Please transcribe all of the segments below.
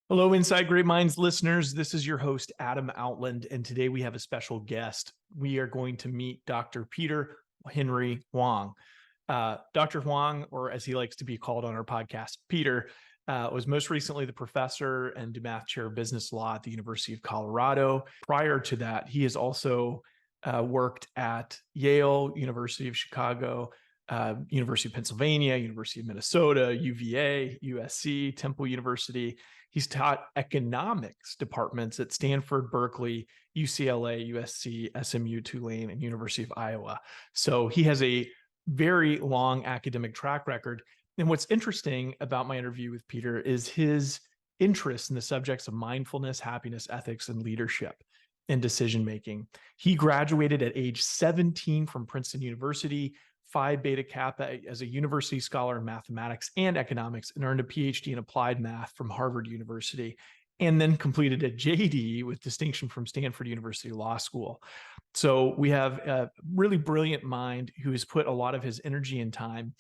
Hello, Inside Great Minds listeners. This is your host, Adam Outland, and today we have a special guest. We are going to meet Dr. Peter Henry Huang. Dr. Huang, or as he likes to be called on our podcast, Peter, was most recently the professor and DeMath Chair of Business Law at the University of Colorado. Prior to that, he has also worked at Yale, University of Chicago, University of Pennsylvania, University of Minnesota, UVA, USC, Temple University. He's taught economics departments at Stanford, Berkeley, UCLA, USC, SMU, Tulane, and University of Iowa. So he has a very long academic track record. And what's interesting about my interview with Peter is his interest in the subjects of mindfulness, happiness, ethics, and leadership and decision-making. He graduated at age 17 from Princeton University, Phi Beta Kappa as a university scholar in mathematics and economics, and earned a Ph.D. in applied math from Harvard University, and then completed a JD with distinction from Stanford University Law School. So we have a really brilliant mind who has put a lot of his energy and time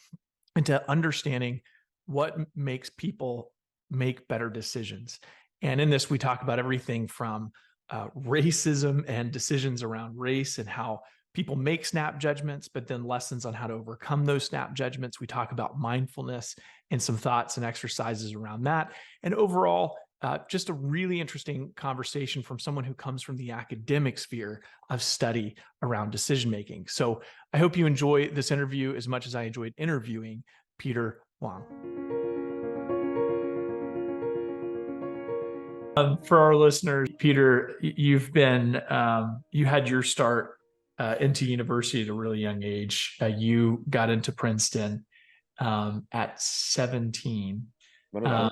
into understanding what makes people make better decisions. And in this, we talk about everything from racism and decisions around race and how people make snap judgments, but then lessons on how to overcome those snap judgments. We talk about mindfulness and some thoughts and exercises around that. And overall, just a really interesting conversation from someone who comes from the academic sphere of study around decision making. So I hope you enjoy this interview as much as I enjoyed interviewing Peter Huang. For our listeners, Peter, you've been, you had your start into university at a really young age. You got into Princeton at 17. No,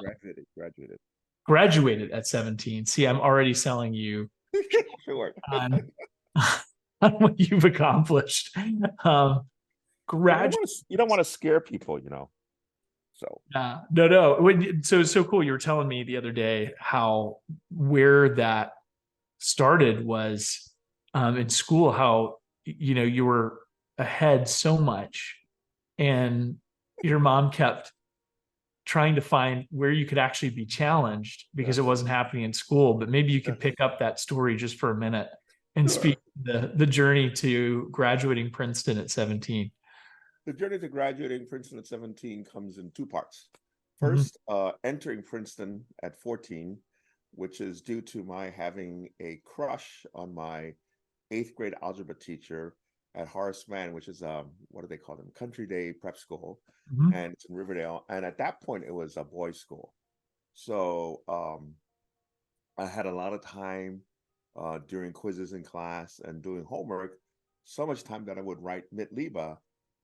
graduated. Graduated at 17. See, I'm already selling you Sure. on, on what you've accomplished. You don't want to scare people, So No. So cool. You were telling me the other day how where that started was in school, how you were ahead so much, and your mom kept trying to find where you could actually be challenged because it wasn't happening in school. But maybe you could pick up that story just for a minute and speak the journey to graduating Princeton at 17. The journey to graduating Princeton at 17 comes in two parts. Mm-hmm. First, entering Princeton at 14, which is due to my having a crush on my 8th grade algebra teacher at Horace Mann, which is what do they call them? Country Day Prep School, Mm-hmm. and it's in Riverdale. And at that point, it was a boys' school, so I had a lot of time during quizzes in class and doing homework. So much time that I would write mit Liebe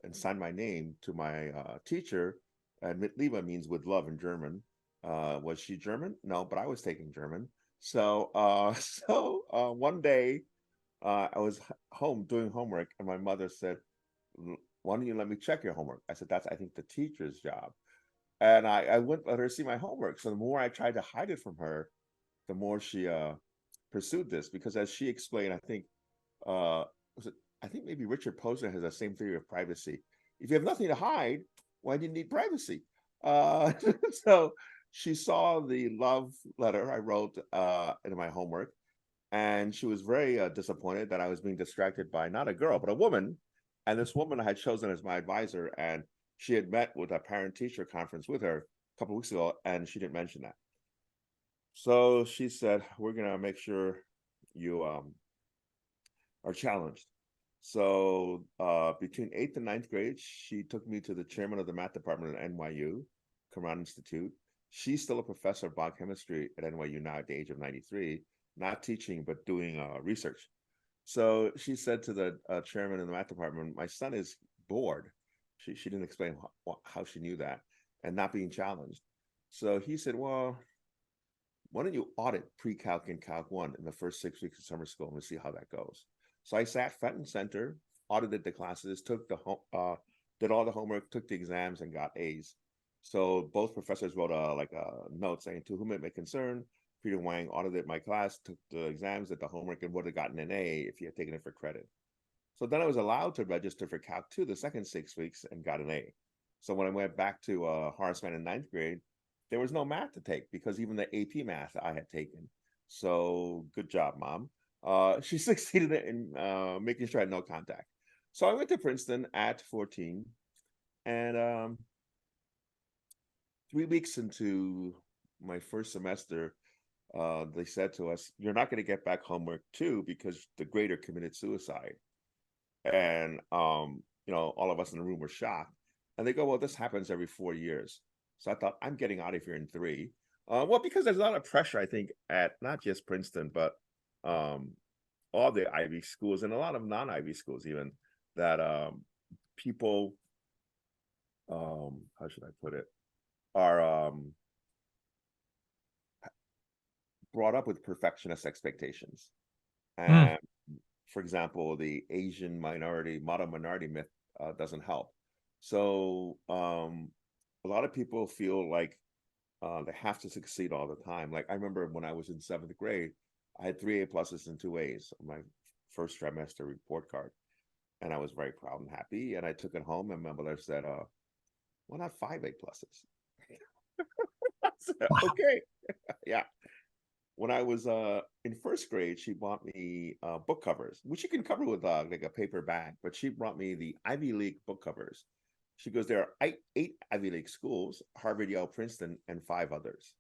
and sign my name to my teacher. And mit Liebe means with love in German. Was she German? No, but I was taking German. So one day I was home doing homework, and my mother said, "Why don't you let me check your homework?" I said, "That's, I think, the teacher's job." And I wouldn't let her see my homework. So the more I tried to hide it from her, the more she pursued this. Because as she explained, I think maybe Richard Posner has the same theory of privacy. If you have nothing to hide, why do you need privacy? So she saw the love letter I wrote in my homework, and she was very disappointed that I was being distracted by not a girl, but a woman. And this woman I had chosen as my advisor, and she had met with a parent-teacher conference with her a couple of weeks ago, and she didn't mention that. So she said, "We're going to make sure you are challenged." So between 8th and 9th grade, she took me to the chairman of the math department at NYU, Cameron Institute. She's still a professor of biochemistry at NYU now at the age of 93, not teaching, but doing research. So she said to the chairman in the math department, "My son is bored." She didn't explain how she knew that, and not being challenged. So he said, "Well, why don't you audit pre-calc and calc 1 in the first 6 weeks of summer school, and we'll see how that goes." So I sat front and center, audited the classes, did all the homework, took the exams, and got A's. So both professors wrote a note saying, "To whom it may concern, Peter Huang audited my class, took the exams, did the homework, and would have gotten an A if he had taken it for credit." So then I was allowed to register for Calc 2 the second 6 weeks and got an A. So when I went back to Horace Mann in 9th grade, there was no math to take because even the AP math I had taken. So good job, Mom. She succeeded in making sure I had no contact. So I went to Princeton at 14, and 3 weeks into my first semester, they said to us, "You're not going to get back homework too because the grader committed suicide." And all of us in the room were shocked. And they go, "Well, this happens every 4 years." So I thought, I'm getting out of here in 3. Well, because there's a lot of pressure, I think, at not just Princeton, but all the Ivy schools and a lot of non-Ivy schools, even that people, how should I put it, are brought up with perfectionist expectations. Mm. And for example, the Asian minority, model minority myth doesn't help. So a lot of people feel like they have to succeed all the time. Like I remember when I was in 7th grade, I had 3 A+ and 2 A's on my first trimester report card. And I was very proud and happy. And I took it home and my mother said, "Why not 5 A+?" I said, Wow. okay. Yeah. When I was in 1st grade, she bought me book covers, which you can cover with like a paperback, but she brought me the Ivy League book covers. She goes, "There are 8 Ivy League schools, Harvard, Yale, Princeton, and 5 others."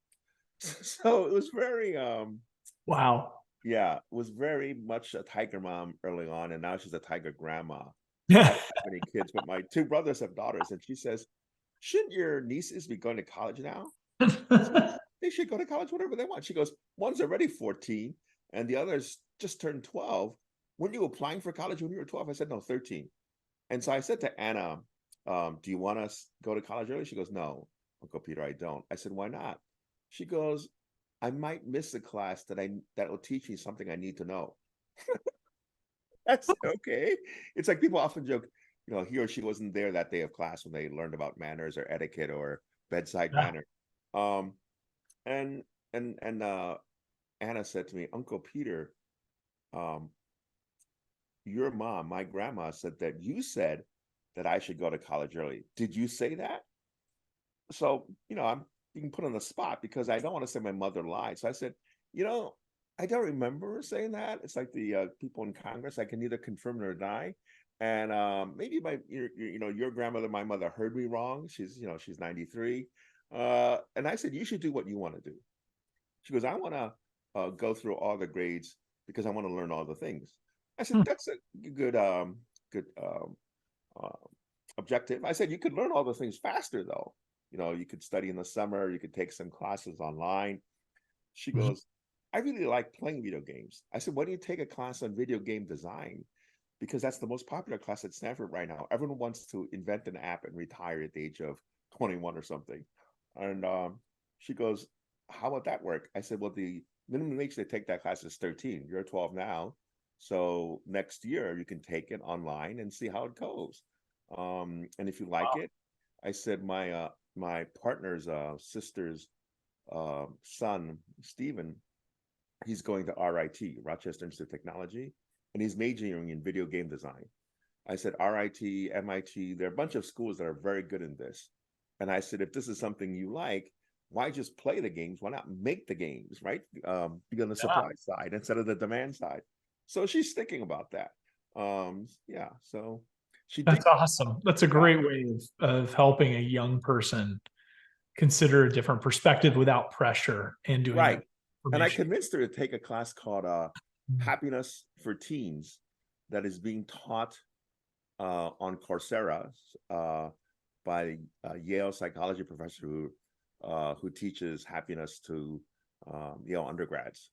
So it was very, Wow. yeah, it was very much a tiger mom early on, and now she's a tiger grandma. I Yeah. don't have any kids, but my 2 brothers have daughters, and she says, "Shouldn't your nieces be going to college now?" I said, "They should go to college whatever they want." She goes, "One's already 14 and the other's just turned 12. Weren't you applying for college when you were 12?" I said, "No, 13. And so I said to Anna, "Do you want us to go to college early?" She goes, "No, Uncle Peter, I don't." I said, "Why not?" She goes, "I might miss a class that will teach me something I need to know." I said, "Okay." It's like people often joke, he or she wasn't there that day of class when they learned about manners or etiquette or bedside Yeah. manner. Um, and Anna said to me, "Uncle Peter, um, your mom, my grandma, said that you said that I should go to college early. Did you say that?" So, I'm being put on the spot because I don't want to say my mother lied. So I said, I don't remember saying that. It's like the people in Congress. I can neither confirm nor deny. And maybe your grandmother, my mother, heard me wrong. She's 93. And I said, "You should do what you want to do." She goes, "I want to go through all the grades because I want to learn all the things." I said, Hmm. "That's a good uh, objective." I said, "You could learn all the things faster, though. You could study in the summer. You could take some classes online." She Mhm. goes, "I really like playing video games." I said, "Why don't you take a class on video game design? Because that's the most popular class at Stanford right now. Everyone wants to invent an app and retire at the age of 21 or something." And she goes, "How about that work?" I said, "Well, the minimum age to take that class is 13. You're 12 now. So next year you can take it online and see how it goes. And if you like Wow. it," I said, my partner's sister's son, Stephen, he's going to RIT, Rochester Institute of Technology, and he's majoring in video game design. I said, RIT, MIT, there are a bunch of schools that are very good in this. And I said, if this is something you like, why just play the games? Why not make the games, right? Be on the Yeah. supply side instead of the demand side. So she's thinking about that. Yeah, so she did. That's awesome. That's a great way of helping a young person consider a different perspective without pressure and doing it Right. with And I information. convinced her to take a class called Mhm. Happiness for Teens that is being taught on Coursera by a Yale psychology professor who teaches happiness to Yale undergrads.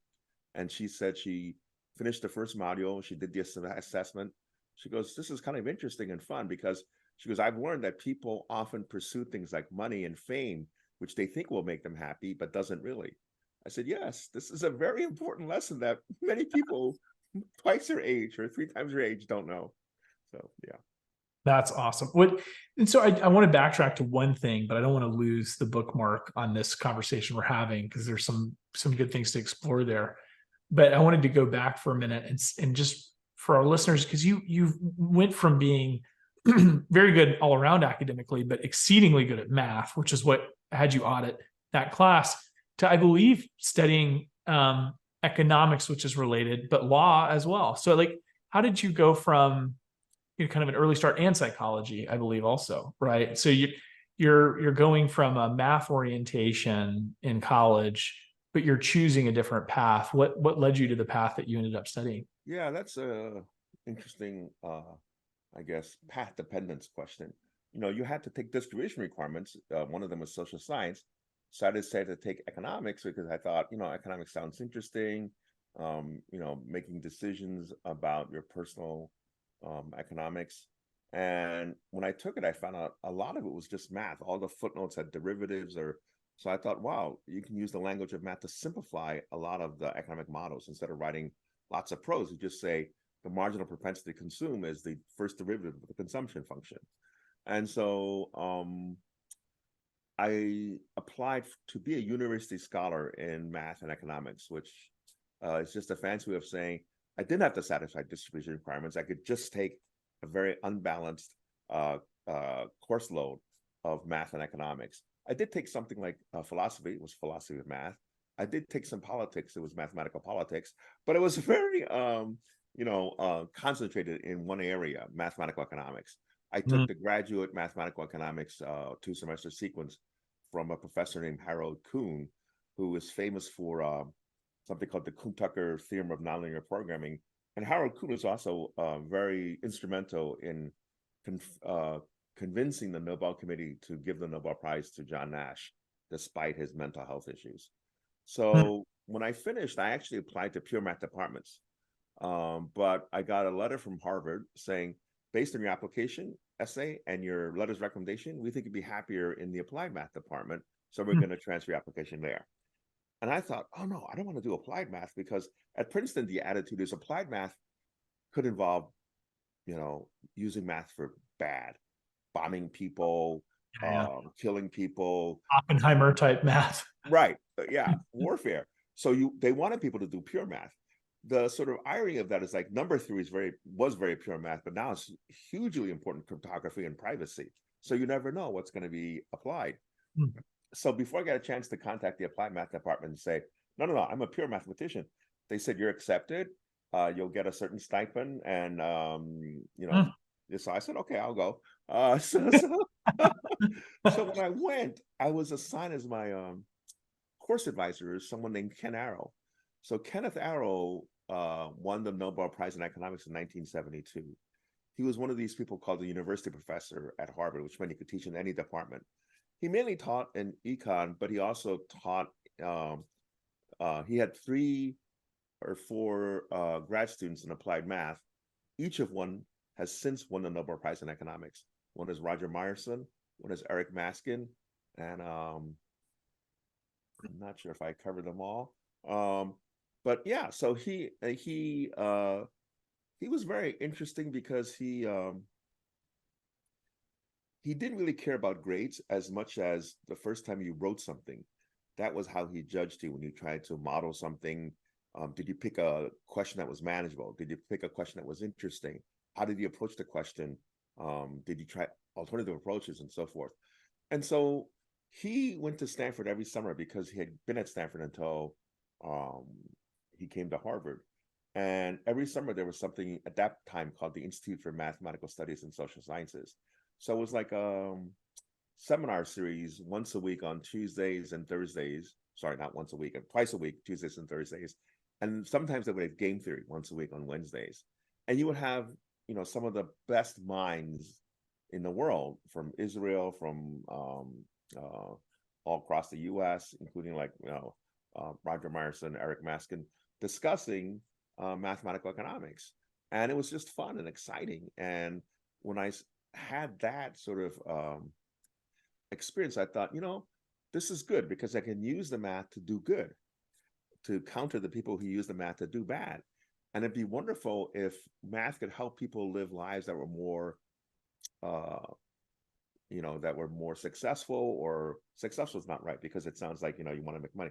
And she said she finished the first module. She did the assessment. She goes, "This is kind of interesting and fun," because she goes, "I've learned that people often pursue things like money and fame, which they think will make them happy, but doesn't really." I said, "Yes, this is a very important lesson that many people twice their age or 3 times their age don't know." So, yeah. That's awesome. And so I want to backtrack to one thing, but I don't want to lose the bookmark on this conversation we're having because there's some good things to explore there. But I wanted to go back for a minute and just for our listeners, because you went from being very good all around academically, but exceedingly good at math, which is what had you audit that class to, I believe, studying economics, which is related, but law as well. So like, how did you go from, kind of an early start, and psychology, I believe also, right? So you're going from a math orientation in college, but you're choosing a different path. What led you to the path that you ended up studying? Yeah, that's a interesting, I guess, path dependence question. You had to take distribution requirements. One of them was social science. So I decided to take economics because I thought, economics sounds interesting. Making decisions about your personal economics. And when I took it, I found out a lot of it was just math. All the footnotes had derivatives, or so I thought, wow, you can use the language of math to simplify a lot of the economic models. Instead of writing lots of prose, you just say the marginal propensity to consume is the first derivative of the consumption function. And so I applied to be a university scholar in math and economics, which is just a fancy way of saying I didn't have to satisfy distribution requirements. I could just take a very unbalanced course load of math and economics. I did take something like philosophy. It was philosophy of math. I did take some politics. It was mathematical politics, but it was very, concentrated in one area, mathematical economics. I took Mm. the graduate mathematical economics 2-semester sequence from a professor named Harold Kuhn, who is famous for something called the Kuhn-Tucker theorem of nonlinear programming. And Harold Kuhn is also very instrumental in convincing the Nobel Committee to give the Nobel Prize to John Nash, despite his mental health issues. Mm. So when I finished, I actually applied to pure math departments. But I got a letter from Harvard saying, based on your application essay and your letter's recommendation, we think you'd be happier in the applied math department. So we're Mm. going to transfer your application there. And I thought, oh no, I don't want to do applied math, because at Princeton, the attitude is applied math could involve, using math for bad, bombing people, Yeah, yeah. killing people. Oppenheimer type math. Right. Yeah. Warfare. So they wanted people to do pure math. The sort of irony of that is like number theory was very pure math, but now it's hugely important cryptography and privacy. So you never know what's going to be applied. Mm. So before I got a chance to contact the applied math department and say, no, I'm a pure mathematician, they said, you're accepted. You'll get a certain stipend. And, Mm. so I said, okay, I'll go. So when I went, I was assigned as my course advisor is someone named Ken Arrow. So Kenneth Arrow won the Nobel Prize in economics in 1972. He was one of these people called the university professor at Harvard, which meant he could teach in any department. He mainly taught in econ, but he also taught, he had 3 or 4 grad students in applied math. Each of one has since won the Nobel Prize in economics. One is Roger Myerson, one is Eric Maskin, and I'm not sure if I covered them all. But yeah, so he was very interesting because he didn't really care about grades as much as the first time you wrote something. That was how he judged you when you tried to model something. Did you pick a question that was manageable? Did you pick a question that was interesting? How did you approach the question? Did you try alternative approaches and so forth? And so he went to Stanford every summer because he had been at Stanford until he came to Harvard. And every summer there was something at that time called the Institute for Mathematical Studies and Social Sciences. So it was like a seminar series once a week on Tuesdays and Thursdays. Sorry, not once a week, twice a week, Tuesdays and Thursdays. And sometimes they would have game theory once a week on Wednesdays. And you would have, some of the best minds in the world from Israel, from all across the US, including like, Roger Myerson, Eric Maskin, discussing mathematical economics. And it was just fun and exciting. And when I had that sort of experience, I thought, this is good because I can use the math to do good, to counter the people who use the math to do bad. And it'd be wonderful if math could help people live lives that were more, that were more successful, or successful is not right because it sounds like, you want to make money.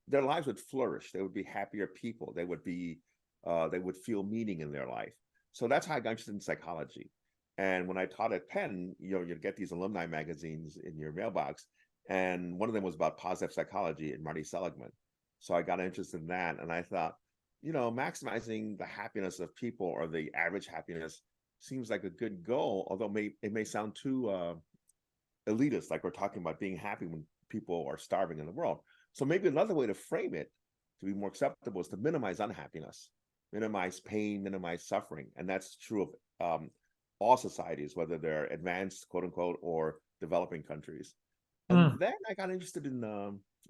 Their lives would flourish. They would be happier people. They would feel meaning in their life. So that's how I got interested in psychology. And when I taught at Penn, you'd get these alumni magazines in your mailbox, And one of them was about positive psychology and Marty Seligman. So I got interested in that, and I thought, maximizing the happiness of people, or the average happiness, seems like a good goal, although it may sound too elitist, like we're talking about being happy when people are starving in the world. So maybe another way to frame it to be more acceptable is to minimize unhappiness, minimize pain, minimize suffering. And that's true of all societies, whether they're advanced, quote unquote, or developing countries. And Mm. then I got interested in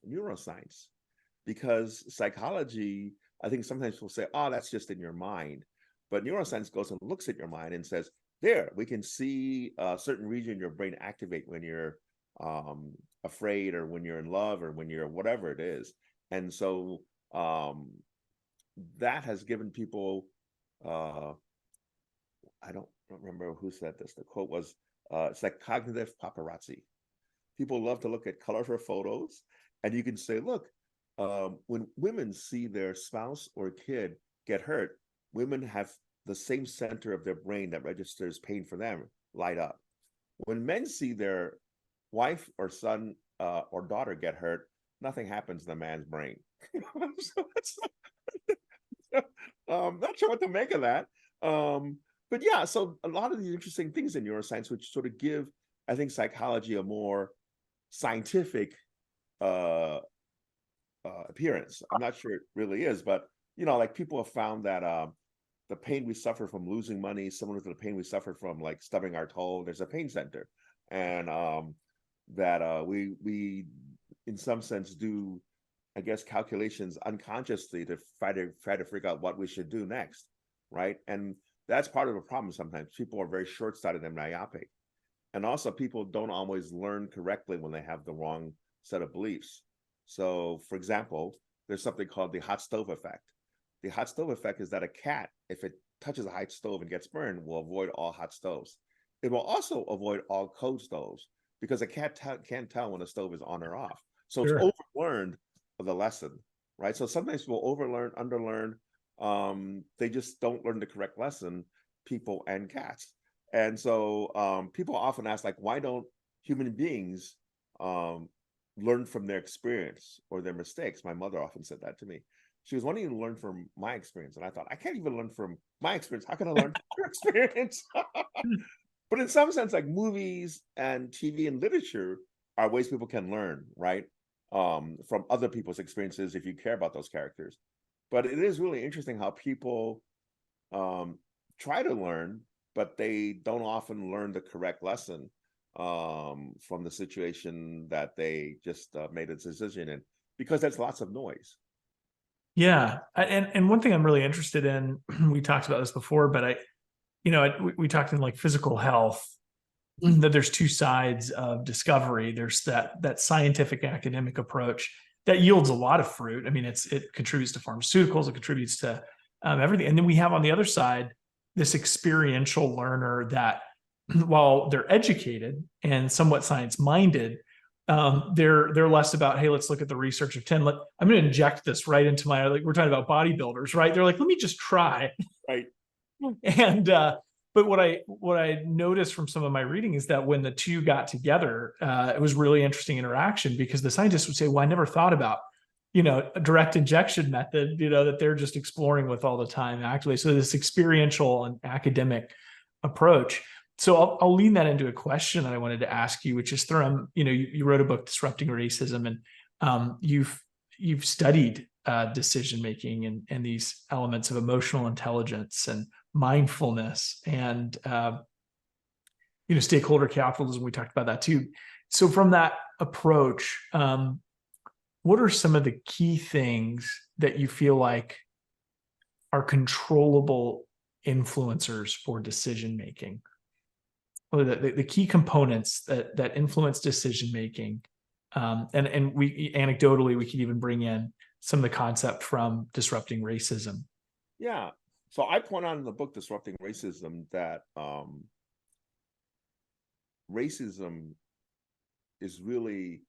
neuroscience, because psychology, I think sometimes people say, oh, that's just in your mind. But neuroscience goes and looks at your mind and says, there, we can see a certain region in your brain activate when you're afraid, or when you're in love, or when you're whatever it is. And so that has given people, I don't remember who said this. The quote was, it's like cognitive paparazzi. People love to look at colorful photos, and you can say, look, when women see their spouse or kid get hurt, women have the same center of their brain that registers pain for them light up. When men see their wife or son or daughter get hurt, nothing happens in the man's brain. So not sure what to make of that. But yeah, so a lot of these interesting things in neuroscience, which sort of give, I think, psychology a more scientific appearance. I'm not sure it really is, but like people have found that the pain we suffer from losing money, similar to the pain we suffer from like stubbing our toe, there's a pain center, and that we in some sense do, I guess, calculations unconsciously to try to figure out what we should do next, right? And that's part of the problem. Sometimes people are very short-sighted and myopic, and also people don't always learn correctly when they have the wrong set of beliefs. So, for example, there's something called the hot stove effect. The hot stove effect is that a cat, if it touches a hot stove and gets burned, will avoid all hot stoves. It will also avoid all cold stoves, because a cat can't tell when a stove is on or off. So it's Sure. overlearned the lesson, right? So sometimes people overlearn, underlearn. They just don't learn the correct lesson, people and cats. And so people often ask, like, why don't human beings learn from their experience or their mistakes? My mother often said that to me. She was wanting to learn from my experience. And I thought, I can't even learn from my experience. How can I learn from your experience? But in some sense, like movies and TV and literature are ways people can learn, right? From other people's experiences, if you care about those characters. But it is really interesting how people try to learn, but they don't often learn the correct lesson from the situation that they just made a decision in, because there's lots of noise. Yeah. And one thing I'm really interested in, we talked about this before, but we talked in like physical health, that there's two sides of discovery. There's that scientific academic approach that yields a lot of fruit. I mean, it contributes to pharmaceuticals, it contributes to everything. And then we have on the other side this experiential learner that, while they're educated and somewhat science minded, they're less about, hey, let's look at the research of 10. I'm going to inject this right into my, like, we're talking about bodybuilders, right? They're like, let me just try. Right. And but what I noticed from some of my reading is that when the two got together, it was really interesting interaction, because the scientists would say, well, I never thought about a direct injection method, that they're just exploring with all the time, actually. So this experiential and academic approach. So I'll lean that into a question that I wanted to ask you, which is, through you wrote a book, Disrupting Racism, and you've studied decision making and these elements of emotional intelligence and mindfulness and stakeholder capitalism. We talked about that too. So from that approach, what are some of the key things that you feel like are controllable influencers for decision making? Or the key components that influence decision making, and we anecdotally we could even bring in some of the concept from Disrupting Racism. Yeah. So I point out in the book Disrupting Racism that racism is really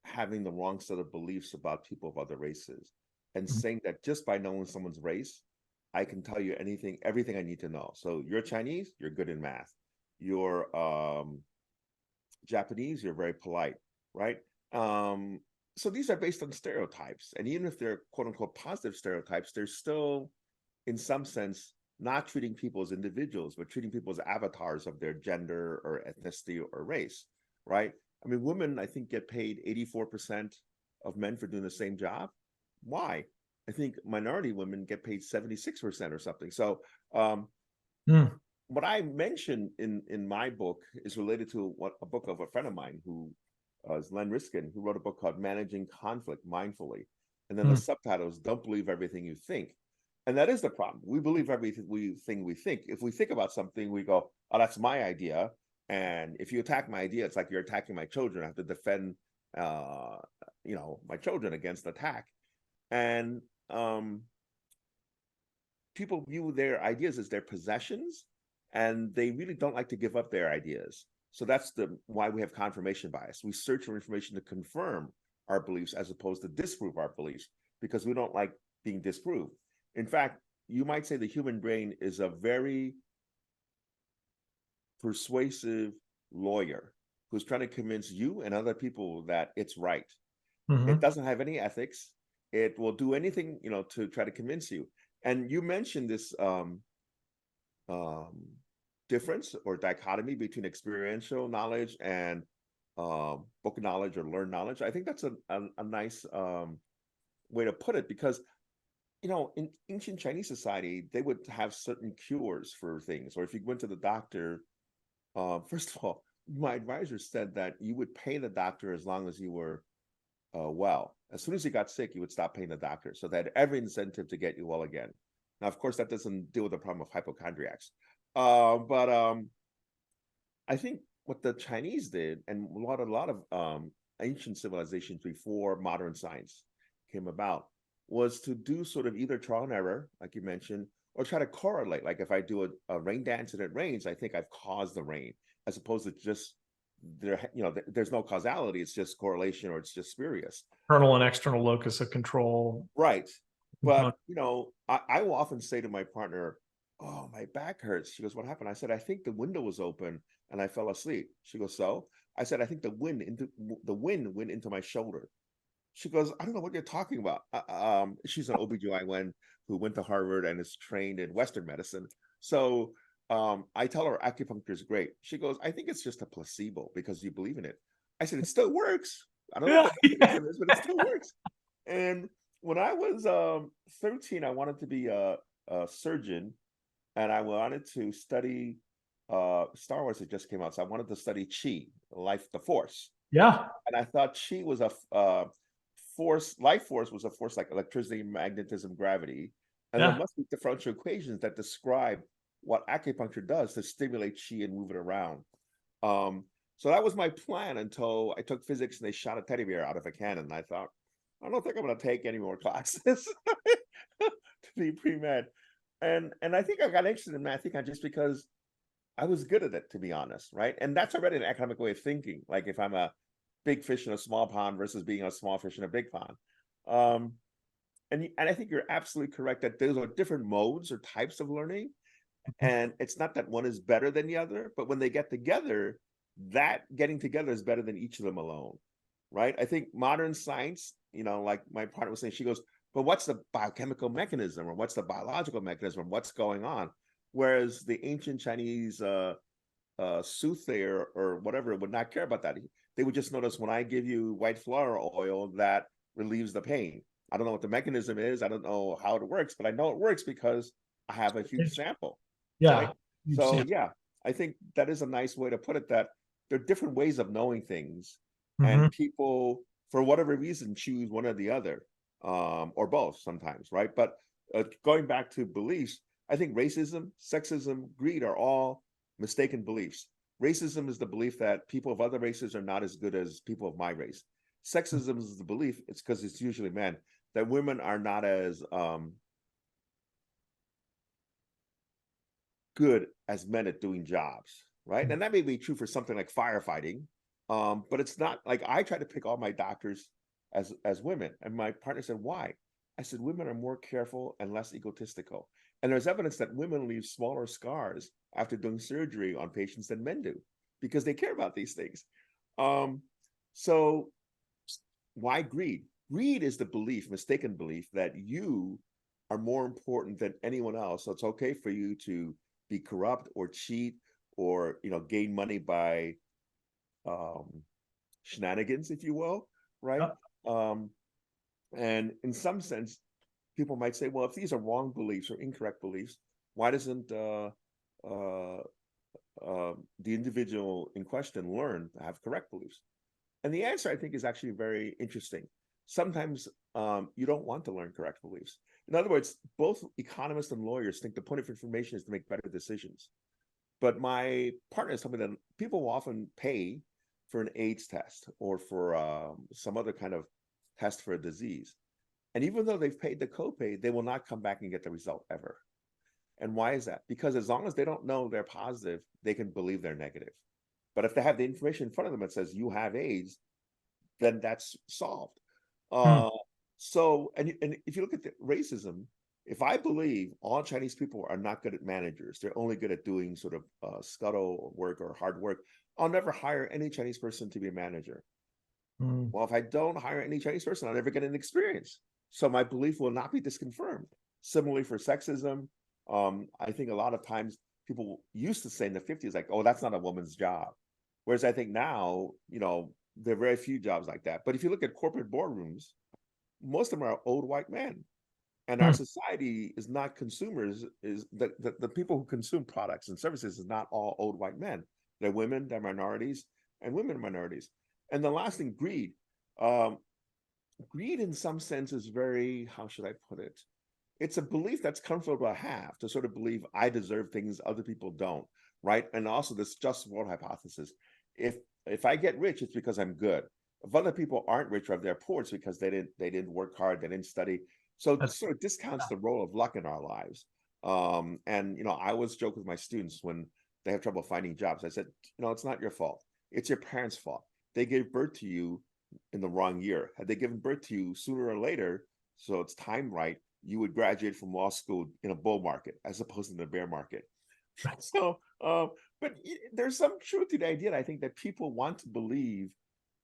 having the wrong set of beliefs about people of other races, and saying that just by knowing someone's race, I can tell you everything I need to know. So you're Chinese, you're good in math. You're Japanese, you're very polite. right? So these are based on stereotypes, and even if they're quote unquote positive stereotypes, they're still, in some sense, not treating people as individuals, but treating people as avatars of their gender or ethnicity or race, right? I mean, women, I think, get paid 84% of men for doing the same job. Why? I think minority women get paid 76% or something. So Mm. what I mentioned in my book is related to a book of a friend of mine who is Len Riskin, who wrote a book called Managing Conflict Mindfully. And then the Mm. subtitle is Don't Believe Everything You Think. And that is the problem. We believe everything we think. If we think about something, we go, oh, that's my idea. And if you attack my idea, it's like you're attacking my children. I have to defend, my children against attack. And people view their ideas as their possessions, and they really don't like to give up their ideas. So that's why we have confirmation bias. We search for information to confirm our beliefs as opposed to disprove our beliefs, because we don't like being disproved. In fact, you might say the human brain is a very persuasive lawyer who's trying to convince you and other people that it's right. It Mhm. doesn't have any ethics. It will do anything, to try to convince you. And you mentioned this um, difference or dichotomy between experiential knowledge and book knowledge or learned knowledge. I think that's a nice way to put it, because in ancient Chinese society, they would have certain cures for things. Or if you went to the doctor, first of all, my advisor said that you would pay the doctor as long as you were well. As soon as you got sick, you would stop paying the doctor. So they had every incentive to get you well again. Now, of course, that doesn't deal with the problem of hypochondriacs. But I think what the Chinese did, and a lot of ancient civilizations before modern science came about, was to do sort of either trial and error, like you mentioned, or try to correlate. Like if I do a rain dance and it rains, I think I've caused the rain, as opposed to just there's no causality. It's just correlation, or it's just spurious. Internal and external locus of control. Right. But, Component. I will often say to my partner, oh, my back hurts. She goes, what happened? I said, I think the window was open and I fell asleep. She goes, so? I said, I think the wind went into my shoulder. She goes, I don't know what you're talking about. She's an OBGYN who went to Harvard and is trained in Western medicine. So I tell her acupuncture is great. She goes, I think it's just a placebo because you believe in it. I said, it still works. I don't know Yeah. what the mechanism is, but it still works. And when I was 13, I wanted to be a surgeon, and I wanted to study Star Wars that just came out. So I wanted to study chi, the force. Yeah. And I thought chi was a force, life force was a force like electricity, magnetism, gravity. And there Yeah. must be differential equations that describe what acupuncture does to stimulate chi and move it around. So that was my plan until I took physics and they shot a teddy bear out of a cannon. And I thought, I don't think I'm going to take any more classes to be pre-med. And I think I got interested in math, just because I was good at it, to be honest, right? And that's already an academic way of thinking. Like if I'm a big fish in a small pond versus being a small fish in a big pond. Um, and I think you're absolutely correct that those are different modes or types of learning. And it's not that one is better than the other, but when they get together, that getting together is better than each of them alone, right? I think modern science, like my partner was saying, she goes, but what's the biochemical mechanism, or what's the biological mechanism, or what's going on? Whereas the ancient Chinese soothsayer or whatever would not care about that. They would just notice, when I give you white flower oil, that relieves the pain. I don't know what the mechanism is. I don't know how it works, but I know it works because I have a huge sample, right? Yeah. So yeah, I think that is a nice way to put it, that there are different ways of knowing things, Mm-hmm. and people, for whatever reason, choose one or the other, or both sometimes, right? But going back to beliefs, I think racism, sexism, greed are all mistaken beliefs. Racism is the belief that people of other races are not as good as people of my race. Sexism is the belief, it's because it's usually men, that women are not as good as men at doing jobs, right? And that may be true for something like firefighting, but it's not. Like, I try to pick all my doctors as women, and my partner said, why? I said, women are more careful and less egotistical, and there's evidence that women leave smaller scars after doing surgery on patients than men do, because they care about these things. um So why greed? Greed is the belief, mistaken belief, that you are more important than anyone else. So it's okay for you to be corrupt or cheat or gain money by shenanigans, if you will, right? Um, and in some sense, people might say, well, if these are wrong beliefs or incorrect beliefs, why doesn't the individual in question learn to have correct beliefs? And the answer, I think, is actually very interesting. Sometimes you don't want to learn correct beliefs. In other words, both economists and lawyers think the point of information is to make better decisions. But my partner told me that people will often pay for an AIDS test or for some other kind of test for a disease. And even though they've paid the copay, they will not come back and get the result ever. And why is that? Because as long as they don't know they're positive, they can believe they're negative. But if they have the information in front of them that says you have AIDS, then that's solved. Hmm. And if you look at the racism, if I believe all Chinese people are not good at managers, they're only good at doing sort of scuttle work or hard work, I'll never hire any Chinese person to be a manager. Hmm. Well, if I don't hire any Chinese person, I'll never get an experience. So my belief will not be disconfirmed. Similarly for sexism, I think a lot of times people used to say in the 50s, like, oh, that's not a woman's job. Whereas I think now, there are very few jobs like that. But if you look at corporate boardrooms, most of them are old white men. And our Hmm. society is not consumers, is the people who consume products and services is not all old white men. They're women, they're minorities, and women are minorities. And the last thing, greed. Um, Greed in some sense is very, how should I put it? It's a belief that's comfortable to have, to sort of believe I deserve things other people don't, right? And also this just world hypothesis. If I get rich, it's because I'm good. If other people aren't rich or if they're poor, it's because they didn't work hard, they didn't study. So That's this sort of discounts the role of luck in our lives. And I always joke with my students when they have trouble finding jobs. I said, it's not your fault. It's your parents' fault. They gave birth to you in the wrong year. Had they given birth to you sooner or later, so it's time right, you would graduate from law school in a bull market as opposed to the bear market. right. So, but there's some truth to the idea that I think that people want to believe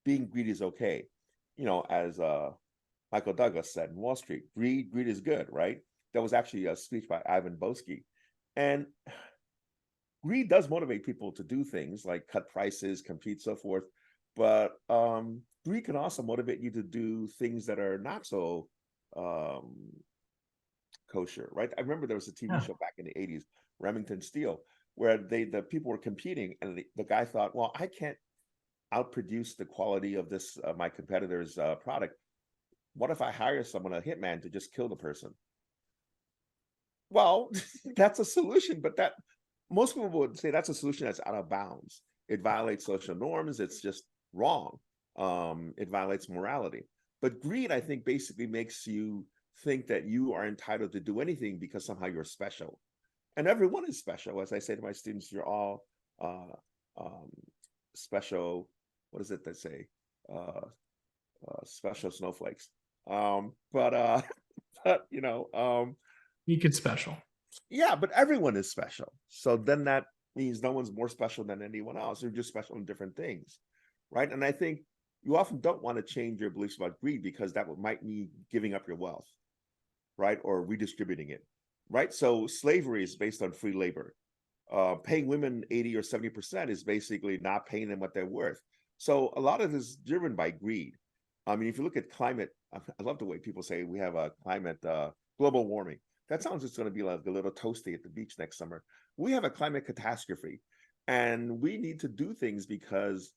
being greedy is okay. As Michael Douglas said in Wall Street, greed is good, right? That was actually a speech by Ivan Boesky. And greed does motivate people to do things like cut prices, compete, so forth. But greed can also motivate you to do things that are not so um, kosher, right? I remember there was a TV Yeah. show back in the 80s, Remington Steele, where the people were competing, and the guy thought, well, I can't outproduce the quality of this my competitor's product. What if I hire someone, a hitman, to just kill the person? Well, that's a solution, but that most people would say that's a solution that's out of bounds. It violates social norms. It's just wrong. It violates morality. But greed, I think, basically makes you think that you are entitled to do anything because somehow you're special. And everyone is special. As I say to my students, you're all uh, um, special. What is it they say? Uh, Special snowflakes. But but Make it special. yeah, but everyone is special. So then that means no one's more special than anyone else. They're just special in different things, right? And I think you often don't want to change your beliefs about greed because that might mean giving up your wealth, right? Or redistributing it, right? So slavery is based on free labor. Paying women 80 or 70% is basically not paying them what they're worth. So a lot of this is driven by greed. I mean, if you look at climate, I love the way people say we have a climate, global warming. That sounds it's going to be like a little toasty at the beach next summer. We have a climate catastrophe, and we need to do things because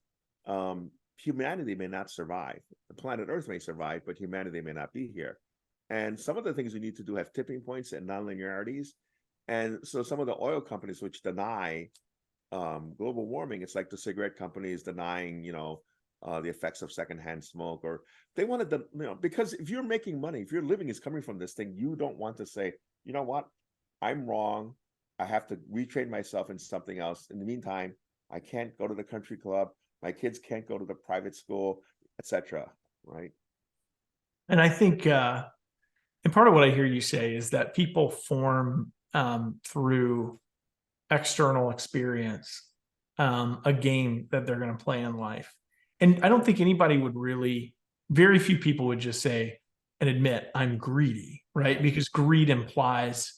humanity may not survive. The planet Earth may survive, but humanity may not be here. And some of the things we need to do have tipping points and nonlinearities. And so some of the oil companies which deny global warming, it's like the cigarette companies denying, the effects of secondhand smoke, or they wanted to, because if you're making money, if your living is coming from this thing, you don't want to say, you know what, I'm wrong. I have to retrain myself in something else. In the meantime, I can't go to the country club. My kids can't go to the private school, etc. Right? And I think, and part of what I hear you say is that people form through external experience a game that they're going to play in life. and I don't think anybody would really, very few people would just say and admit I'm greedy, right? Because greed implies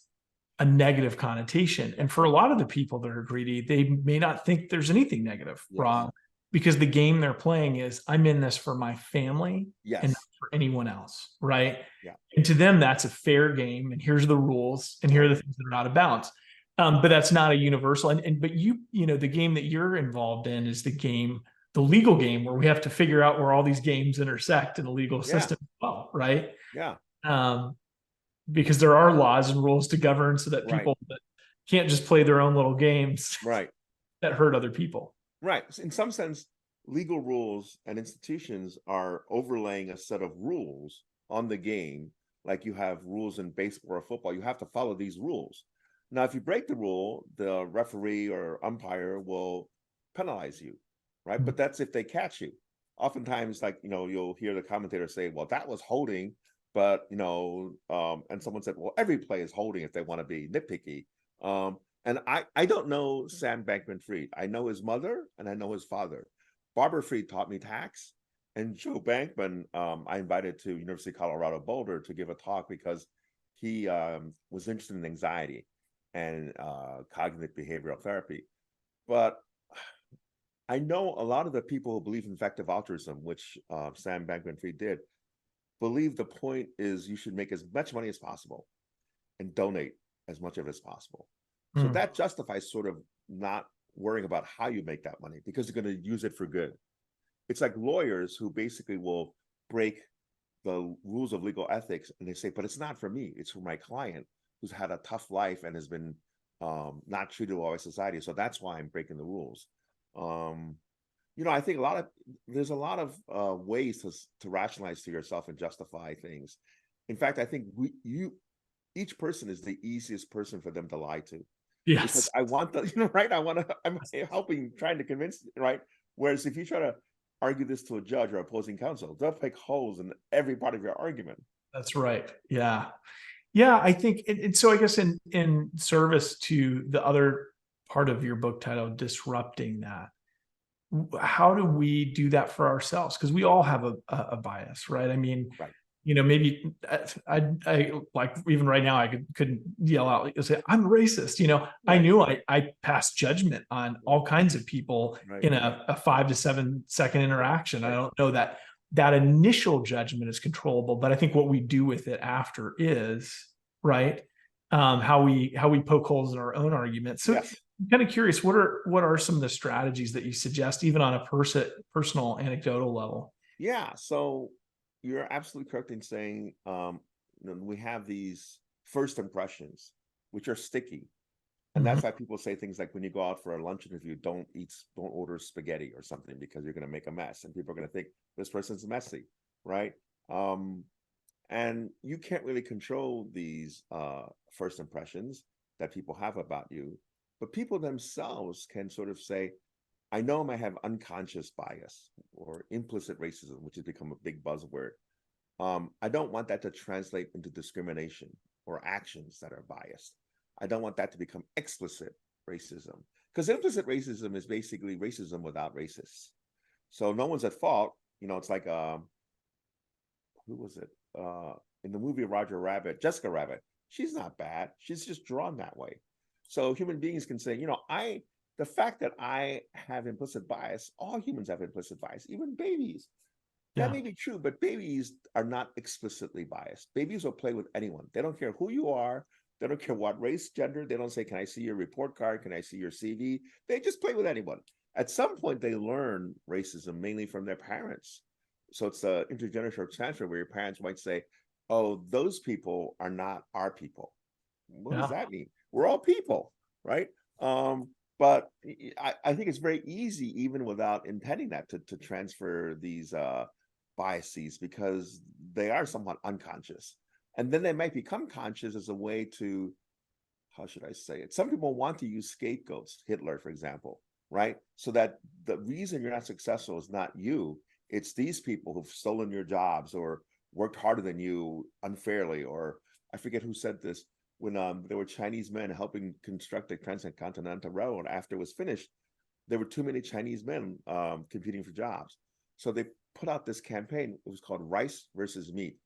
a negative connotation. And for a lot of the people that are greedy, they may not think there's anything negative wrong, because the game they're playing is, I'm in this for my family and not for anyone else, right? And to them, that's a fair game. And here's the rules, and here are the things that are not about. But that's not a universal. But the game that you're involved in is the legal game, where we have to figure out where all these games intersect in the legal system as well, right? Yeah. Because there are laws and rules to govern, so that people that can't just play their own little games that hurt other people. Right. In some sense, legal rules and institutions are overlaying a set of rules on the game. Like you have rules in baseball or football, you have to follow these rules. Now, if you break the rule, the referee or umpire will penalize you, right? But that's if they catch you. Oftentimes, like, you'll hear the commentator say, well, that was holding, but, and someone said, well, every play is holding if they want to be nitpicky. And I don't know Sam Bankman-Fried. I know his mother and I know his father. Barbara Fried taught me tax, and Joe Bankman, I invited to University of Colorado Boulder to give a talk because he was interested in anxiety and cognitive behavioral therapy. But I know a lot of the people who believe in effective altruism, which Sam Bankman-Fried did, believe the point is you should make as much money as possible and donate as much of it as possible. So that justifies sort of not worrying about how you make that money, because you're going to use it for good. It's like lawyers who basically will break the rules of legal ethics, and they say, but it's not for me, it's for my client who's had a tough life and has been not treated well by society. So that's why I'm breaking the rules. I think there's a lot of ways to rationalize to yourself and justify things. In fact, I think each person is the easiest person for them to lie to. Yes. Because I want right? I'm helping, trying to convince, right? Whereas if you try to argue this to a judge or opposing counsel, they'll pick holes in every part of your argument. That's right. Yeah. Yeah, I think, and so I guess in service to the other part of your book title, Disrupting That, how do we do that for ourselves? Because we all have a bias, right? I mean, maybe I like, even right now, I couldn't yell out and say, I'm racist. I knew I passed judgment on all kinds of people in a 5 to 7 second interaction. I don't know that initial judgment is controllable, but I think what we do with it after is, right, how we poke holes in our own arguments. So I'm kind of curious, what are some of the strategies that you suggest, even on a personal anecdotal level? Yeah, so you're absolutely correct in saying we have these first impressions, which are sticky. And that's why people say things like, when you go out for a lunch interview, don't order spaghetti or something, because you're going to make a mess. And people are going to think this person's messy, right? And you can't really control these first impressions that people have about you. But people themselves can sort of say, I know I might have unconscious bias or implicit racism, which has become a big buzzword. I don't want that to translate into discrimination or actions that are biased. I don't want that to become explicit racism, because implicit racism is basically racism without racists. So no one's at fault. It's like, who was it? In the movie Roger Rabbit, Jessica Rabbit, she's not bad. She's just drawn that way. So human beings can say, the fact that I have implicit bias, all humans have implicit bias, even babies. That may be true, but babies are not explicitly biased. Babies will play with anyone. They don't care who you are. They don't care what race, gender. They don't say, can I see your report card? Can I see your CV? They just play with anyone. At some point, they learn racism mainly from their parents. So it's an intergenerational transfer where your parents might say, oh, those people are not our people. What does that mean? We're all people, right? But I think it's very easy, even without intending that, to transfer these biases, because they are somewhat unconscious. And then they might become conscious as a way to, how should I say it? Some people want to use scapegoats, Hitler, for example, right? So that the reason you're not successful is not you, it's these people who've stolen your jobs or worked harder than you unfairly. Or I forget who said this, when there were Chinese men helping construct the Transcontinental Railroad. After it was finished, there were too many Chinese men competing for jobs. So they put out this campaign. It was called Rice versus Meat.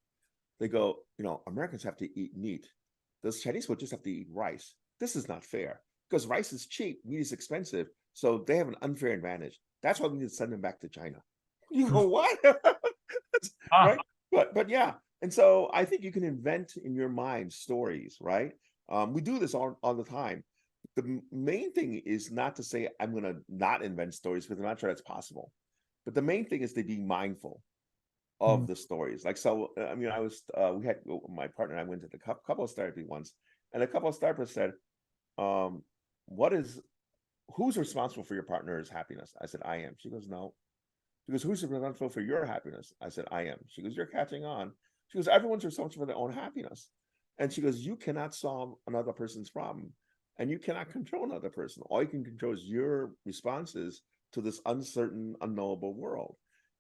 They go, Americans have to eat meat. Those Chinese will just have to eat rice. This is not fair because rice is cheap, meat is expensive. So they have an unfair advantage. That's why we need to send them back to China. You know what? Ah, Right? But yeah. And so I think you can invent in your mind stories, right? We do this all the time. The main thing is not to say I'm going to not invent stories because I'm not sure that's possible. But the main thing is to be mindful of mm, the stories. Like, so, I was, we had, my partner and I went to the couples therapy once, and the couples therapist said, um, who's responsible for your partner's happiness? I said, I am. She goes, no. She goes, who's responsible for your happiness? I said, I am. She goes, you're catching on. She goes, everyone's responsible for their own happiness. And she goes, you cannot solve another person's problem, and you cannot control another person. All you can control is your responses to this uncertain, unknowable world.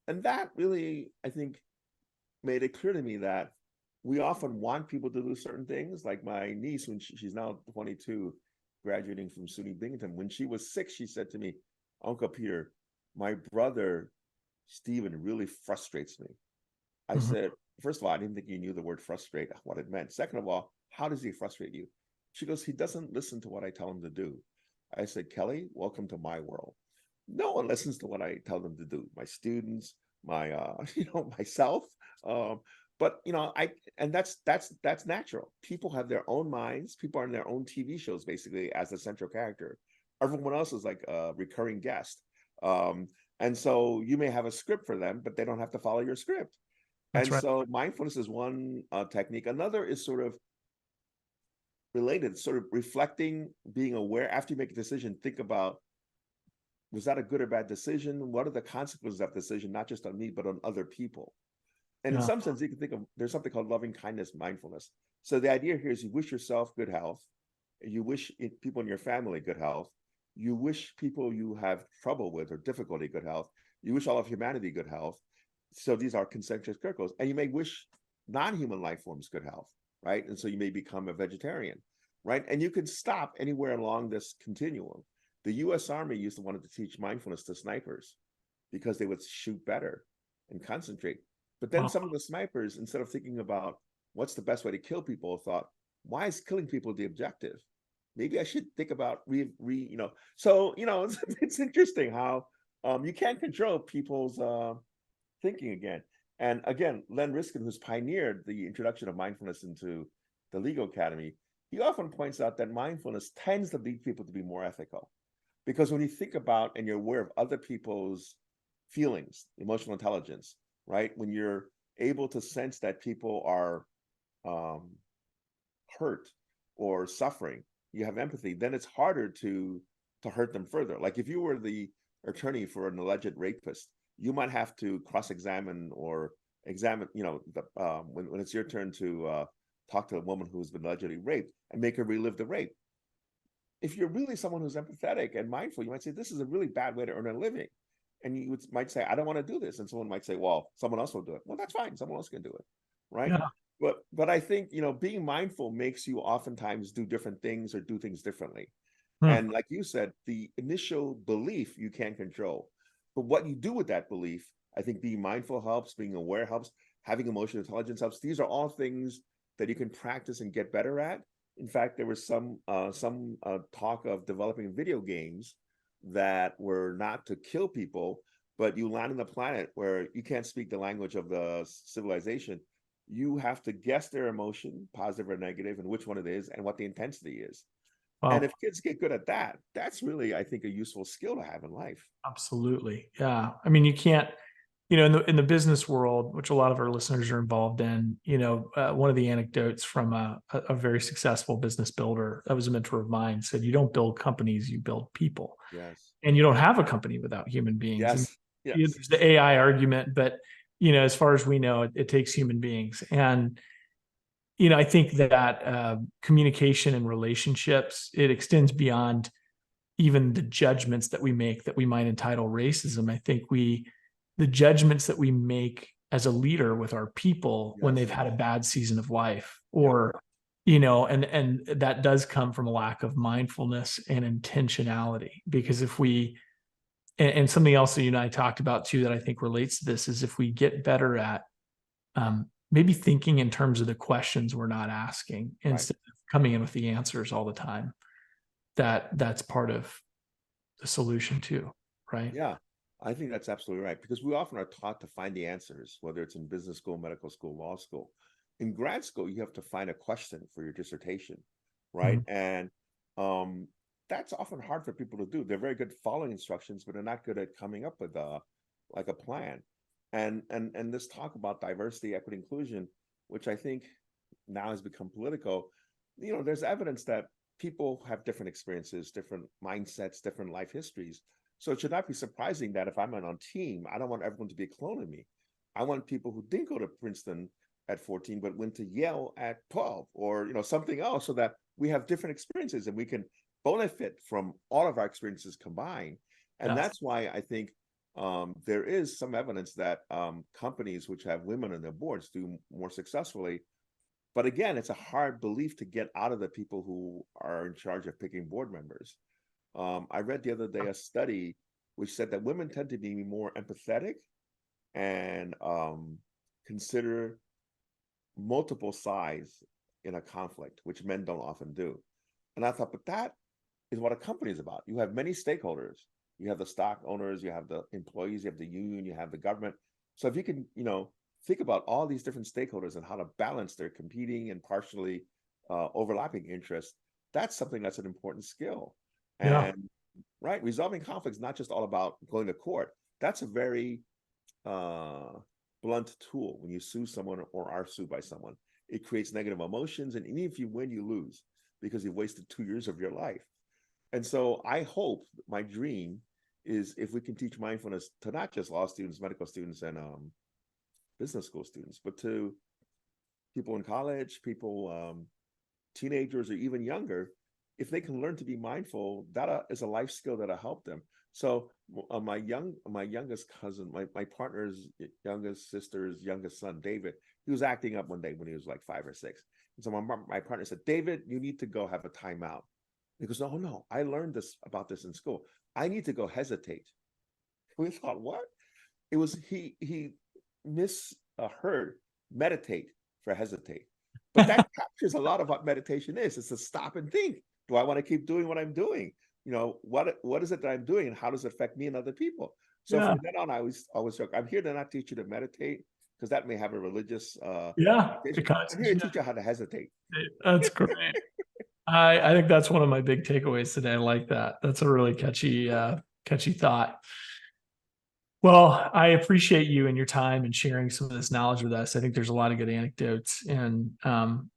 And that really, I think, made it clear to me that we often want people to do certain things. Like my niece, when she's now 22, graduating from SUNY Binghamton, when she was 6, she said to me, Uncle Peter, my brother Stephen really frustrates me. I mhm. said, first of all, I didn't think you knew the word frustrate, what it meant. Second of all, how does he frustrate you? She goes, he doesn't listen to what I tell him to do. I said, Kelly, welcome to my world. No one listens to what I tell them to do. My students, my myself. Um, but and that's natural. People have their own minds. People are in their own TV shows, basically, as the central character. Everyone else is like a recurring guest. And so you may have a script for them, but they don't have to follow your script. That's And right. so mindfulness is one technique. Another is sort of related, sort of reflecting, being aware. After you make a decision, think about, was that a good or bad decision? What are the consequences of that decision, not just on me, but on other people? And in Yeah. some sense, you can think of, there's something called loving kindness mindfulness. So the idea here is you wish yourself good health, you wish people in your family good health, you wish people you have trouble with or difficulty good health, you wish all of humanity good health. So these are concentric circles. And you may wish non-human life forms good health, right? And so you may become a vegetarian, right? And you can stop anywhere along this continuum. The US Army used to want to teach mindfulness to snipers because they would shoot better and concentrate. But then Wow. some of the snipers, instead of thinking about what's the best way to kill people, thought, why is killing people the objective? Maybe I should think about So it's interesting how you can't control people's thinking again. And again, Len Riskin, who's pioneered the introduction of mindfulness into the legal academy, he often points out that mindfulness tends to lead people to be more ethical. Because when you think about and you're aware of other people's feelings, emotional intelligence, right? When you're able to sense that people are hurt or suffering, you have empathy, then it's harder to hurt them further. Like if you were the attorney for an alleged rapist, you might have to cross-examine or examine, when it's your turn to talk to a woman who's been allegedly raped and make her relive the rape. If you're really someone who's empathetic and mindful, you might say, this is a really bad way to earn a living. And you might say, I don't want to do this. And someone might say, well, someone else will do it. Well, that's fine. Someone else can do it. Right. Yeah. But I think, being mindful makes you oftentimes do different things or do things differently. Hmm. And like you said, the initial belief you can't control. But what you do with that belief, I think being mindful helps, being aware helps, having emotional intelligence helps. These are all things that you can practice and get better at. In fact, there was some talk of developing video games that were not to kill people, but you land on a planet where you can't speak the language of the civilization. You have to guess their emotion, positive or negative, and which one it is, and what the intensity is. And Wow. if kids get good at that, that's really, I think, a useful skill to have in life. Absolutely. Yeah. I mean, you can't, in the business world, which a lot of our listeners are involved in, one of the anecdotes from a very successful business builder that was a mentor of mine said, you don't build companies, you build people. Yes. And you don't have a company without human beings. And Yes. Yes. there's the AI argument, but as far as we know, it takes human beings. And I think that communication and relationships, it extends beyond even the judgments that we make that we might entitle racism. I think the judgments that we make as a leader with our people when they've Yes. had a bad season of life, Yep. or and that does come from a lack of mindfulness and intentionality. Because and something else that you and I talked about too that I think relates to this is if we get better at maybe thinking in terms of the questions we're not asking instead of coming in with the answers all the time, that's part of the solution too, right? Yeah, I think that's absolutely right, because we often are taught to find the answers, whether it's in business school, medical school, law school. In grad school, you have to find a question for your dissertation, right? Mhm. And that's often hard for people to do. They're very good following instructions, but they're not good at coming up with a plan. And this talk about diversity, equity, inclusion, which I think now has become political, there's evidence that people have different experiences, different mindsets, different life histories. So it should not be surprising that if I'm on a team, I don't want everyone to be a clone of me. I want people who didn't go to Princeton at 14, but went to Yale at 12, or something else, so that we have different experiences and we can benefit from all of our experiences combined. And Yes. that's why I think there is some evidence that companies which have women on their boards do more successfully. But again, it's a hard belief to get out of the people who are in charge of picking board members. I read the other day a study which said that women tend to be more empathetic and consider multiple sides in a conflict, which men don't often do. And I thought, but that is what a company is about. You have many stakeholders. You have the stock owners, you have the employees, you have the union, you have the government. So if you can, think about all these different stakeholders and how to balance their competing and partially overlapping interests, that's something that's an important skill. Yeah. And right, resolving conflicts is not just all about going to court. That's a very blunt tool. When you sue someone or are sued by someone, it creates negative emotions, and even if you win, you lose because you've wasted 2 years of your life. And so I hope, my dream is, if we can teach mindfulness to not just law students, medical students, and business school students, but to people in college, people, teenagers, or even younger, if they can learn to be mindful, that is a life skill that'll help them. So my youngest cousin, my partner's youngest sister's youngest son, David, he was acting up one day when he was like 5 or 6. And so my partner said, David, you need to go have a timeout. He goes, oh no, I learned about this in school. I need to go hesitate. We thought, what? It was he misheard meditate for hesitate. But that captures a lot of what meditation is. It's to stop and think. Do I want to keep doing what I'm doing? What is it that I'm doing, and how does it affect me and other people? So Yeah. from then on, I always joke, I'm here to not teach you to meditate, because that may have a religious Yeah. connotation. I'm here to teach you how to hesitate. That's great. I think that's one of my big takeaways today. I like that. That's a really catchy thought. Well, I appreciate you and your time and sharing some of this knowledge with us. I think there's a lot of good anecdotes in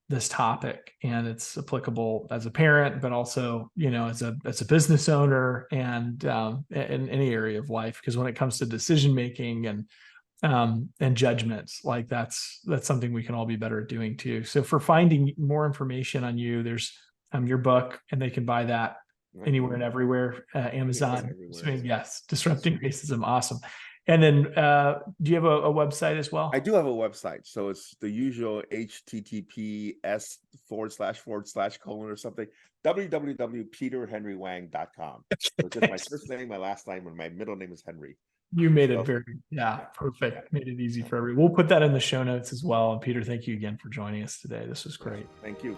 this topic, and it's applicable as a parent, but also, as a business owner, and in any area of life. Because when it comes to decision making and judgments, like that's something we can all be better at doing too. So for finding more information on you, there's your book, and they can buy that Right. anywhere and everywhere, Amazon. Everywhere. Yes, Disrupting Racism. Awesome. And then do you have a website as well? I do have a website. So it's the usual https:// or something, www.peterhenryhuang.com. So just my first name, my last name, and my middle name is Henry. You made it So, perfect. Made it easy for everyone. We'll put that in the show notes as well. And Peter, thank you again for joining us today. This was great. thank you.